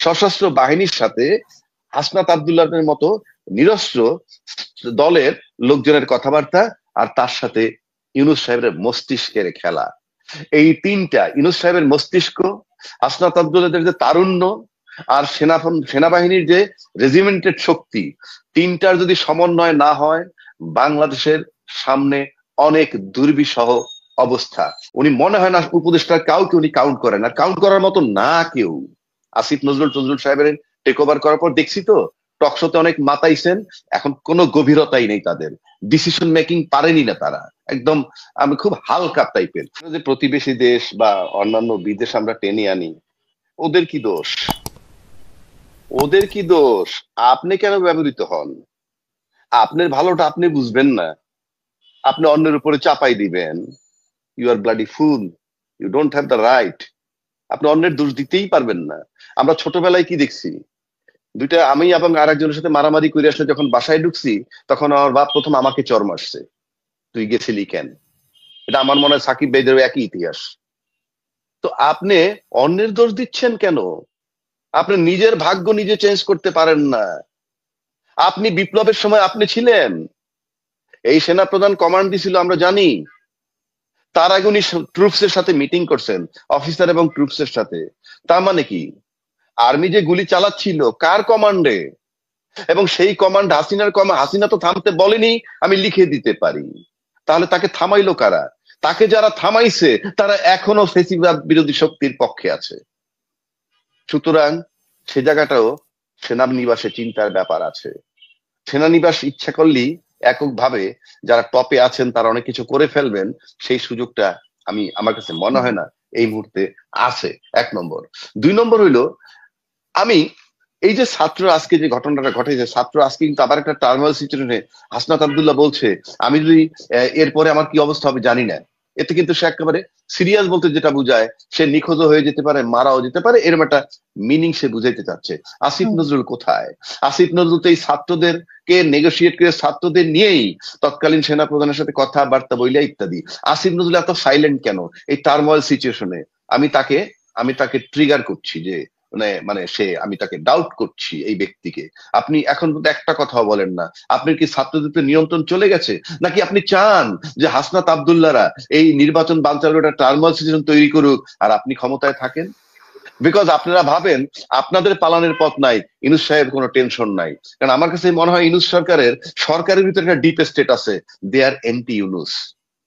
সশস্ত্র বাহিনীর সাথে হাসনাত আব্দুল্লাহর মতো নিরস্ত্র দলের লোকজনের কথাবার্তা, আর তার সাথে ইউনূস সাহেবের মস্তিষ্কের খেলা। এই তিনটা, ইউনূস সাহেবের মস্তিষ্ক, হাসনাত আব্দুল্লাহদের যে তারুণ্য, আর সেনাবাহিনীর যে রেজিমেন্টেড শক্তি, তিনটার যদি সমন্বয় না হয়, বাংলাদেশের সামনে অনেক দুর্বিষহ অবস্থা। উনি মনে হয় না উপদেষ্টার কাউকে উনি কাউন্ট করেন, আর কাউন্ট করার মতো না কেউ। আসিফ নজরুল সাহেবের টেক ওভার করার পর দেখছি তো টকশোতে অনেক মাতাইছেন, এখন কোনো গভীরতাই নেই তাদের, ডিসিশন মেকিং পারেনি না তারা, একদম আমি খুব হালকা টাইপের। যে প্রতিবেশী দেশ বা অন্যান্য বিদেশ আমরা টেনে আনি, ওদের কি দোষ? ওদের কি দোষ? আপনি কেন ব্যবহৃত হন? আপনার ভালোটা আপনি বুঝবেন না, আপনি অন্যের উপরে চাপাই দিবেন। You are bloody fool, you don't have the right. আপনি অন্যের দোষ দিতেই পারবেন না। আমরা ছোটবেলায় কি দেখছি, দুইটা আমি এবং আর একজনের সাথে মারামারি করে আসলে যখন বাসায় ঢুকছি, তখন আমার বাপ প্রথম আমাকে চর মারছে, তুই গেছিলি কেন। এটা আমার মনে হয় সাকিব ভাইদের একই ইতিহাস। তো আপনি অন্যের দোষ দিচ্ছেন কেন? আপনি নিজের ভাগ্য নিজে চেঞ্জ করতে পারেন না। আপনি বিপ্লবের সময় আপনি ছিলেন, এই সেনাপ্রধান কমান্ড দিছিল আমরা জানি। তার আগে উনি ট্রুপস এর সাথে মিটিং করছেন, অফিসার এবং ট্রুপস এর সাথে। তার মানে কি, আর্মি যে গুলি চালাচ্ছিল কার কমান্ডে, এবং সেই কমান্ড হাসিনা তো থামতে বলেনি, আমি লিখে দিতে পারি। তাহলে তাকে থামাইলো কারা? তাকে যারা থামাইছে তারা এখনো ফেসিবাদ বিরোধী শক্তির পক্ষে আছে। সুতরাং সে জায়গাটাও সেনানিবাসে চিন্তার ব্যাপার আছে। সেনানিবাস ইচ্ছা করলেই এককভাবে যারা টপে আছেন তারা অনেক কিছু করে ফেলবেন, সেই সুযোগটা আমার কাছে মনে হয় না এই মুহূর্তে আছে। 1 নম্বর। 2 নম্বর হইলো, আমি এই যে ছাত্র আজকে যে ঘটনাটা ঘটেছে, ছাত্র আজকে কিন্তু আবার একটা টার্মিনাল সিচুয়েশনে হাসনাত আব্দুল্লাহ বলছে আমি যদি এরপরে আমার কি অবস্থা হবে জানি না। এতে কিন্তু সে একেবারে সিরিয়াস বলতে যেটা বুঝায়, সে নিখোঁজও হয়ে যেতে পারে, মারাও যেতে পারে, এরকম একটা মিনিং সে বুঝাইতে চাচ্ছে। আসিফ নজরুল কোথায়? আসিফ নজরুল তো এই ছাত্রদেরকে নেগোসিয়েট করে ছাত্রদের নিয়েই তৎকালীন সেনা প্রধানের সাথে কথাবার্তা বইলা ইত্যাদি। আসিফ নজরুল এত সাইলেন্ট কেন এই টার্মোয়েল সিচুয়েশনে? আমি তাকে ট্রিগার করছি যে আমি তাকে ডাউট করছি এই ব্যক্তিকে। আপনি এখন পর্যন্ত একটা কথাও বলেন না। আপনি কি ছাত্রদের নিয়ন্ত্রণ চলে গেছে, নাকি আপনি চান যে হাসনাত আব্দুল্লাহরা এই নির্বাচন বানচালের একটা টার্মাল সিচুয়েশন তৈরি করুক আর আপনি ক্ষমতায় থাকেন? বিকজ আপনারা ভাবেন আপনাদের পালানের পথ নাই, ইউনূস সাহেব কোনো টেনশন নাই। কারণ আমার কাছে মনে হয় ইউনূস সরকারের ভিতরে একটা ডিপ স্টেট আছে, দে আর এন্টি ইউনূস।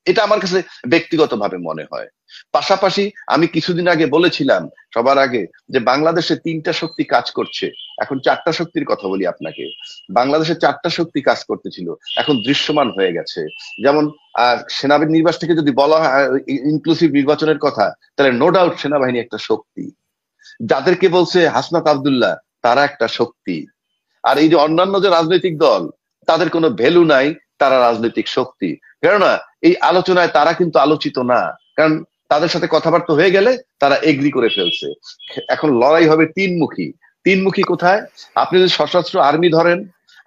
এটা আমার কাছে ব্যক্তিগতভাবে মনে হয়। পাশাপাশি আমি কিছুদিন আগে বলেছিলাম সবার আগে যে বাংলাদেশে 3টা শক্তি কাজ করছে, এখন 4টা শক্তির কথা বলি আপনাকে। বাংলাদেশে 4টা শক্তি কাজ করতেছিল, এখন দৃশ্যমান হয়ে গেছে। যেমন সেনাবাহিনী নির্বাচন থেকে যদি বলা হয় ইনক্লুসিভ নির্বাচনের কথা, তাহলে নো ডাউট সেনাবাহিনী একটা শক্তি। যাদেরকে বলছে হাসনাত আব্দুল্লাহ তারা একটা শক্তি। আর এই যে অন্যান্য যে রাজনৈতিক দল, তাদের কোনো ভ্যালু নাই, তারা রাজনৈতিক শক্তি। কেননা এই আলোচনায় তারা কিন্তু আলোচিত না, কারণ তাদের সাথে কথাবার্তা হয়ে গেলে তারা এগ্রি করে ফেলছে। এখন লড়াই হবে তিনমুখী। তিনমুখী কোথায়? আপনি যদি সশস্ত্র আর্মি ধরেন,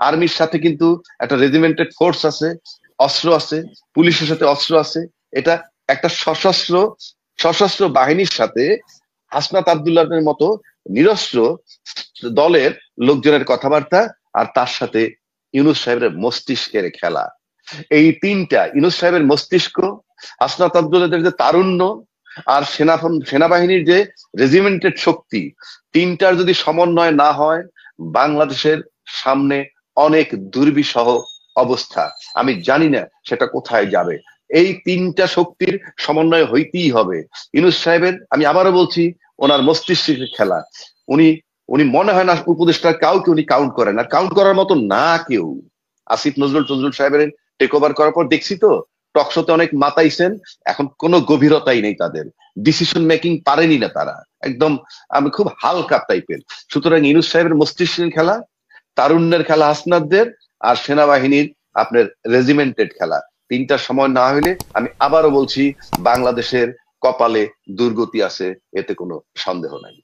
আর্মির সাথে কিন্তু একটা রেজিমেন্টেড ফোর্স আছে, অস্ত্র আছে, পুলিশের সাথে অস্ত্র আছে। এটা একটা সশস্ত্র বাহিনীর সাথে হাসনাত আব্দুল্লাহর মতো নিরস্ত্র দলের লোকজনের কথাবার্তা, আর তার সাথে ইউনূস সাহেবের মস্তিষ্কের খেলা। এই তিনটা, ইউনূস সাহেবের মস্তিষ্ক, হাসনাত আব্দুল্লাহদের যে তারুণ্য, আর সেনাবাহিনীর যে রেজিমেন্টেড শক্তি, তিনটার যদি সমন্বয় না হয়, বাংলাদেশের সামনে অনেক দুর্বিষহ অবস্থা। আমি জানি না সেটা কোথায় যাবে। এই 3টা শক্তির সমন্বয় হইতেই হবে। ইউনূস সাহেবের, আমি আবারও বলছি, ওনার মস্তিষ্কের খেলা। উনি উনি মনে হয় না উপদেষ্টার কাউকে উনি কাউন্ট করেন, আর কাউন্ট করার মতো না কেউ। আসিফ নজরুল সাহেবের টেক ওভার করার পর দেখছি তো টকশোতে অনেক মাতাইছেন, এখন কোনো গভীরতাই নেই তাদের, ডিসিশন মেকিং পারেনি না তারা, একদম আমি খুব হালকা টাইপের। সুতরাং ইউনূস সাহেবের মস্তিষ্কের খেলা, তারুণ্যের খেলা হাসনাতদের, আর সেনাবাহিনীর আপনার রেজিমেন্টেড খেলা, 3টার সময় না হইলে আমি আবারও বলছি বাংলাদেশের কপালে দুর্গতি আছে, এতে কোনো সন্দেহ নাই।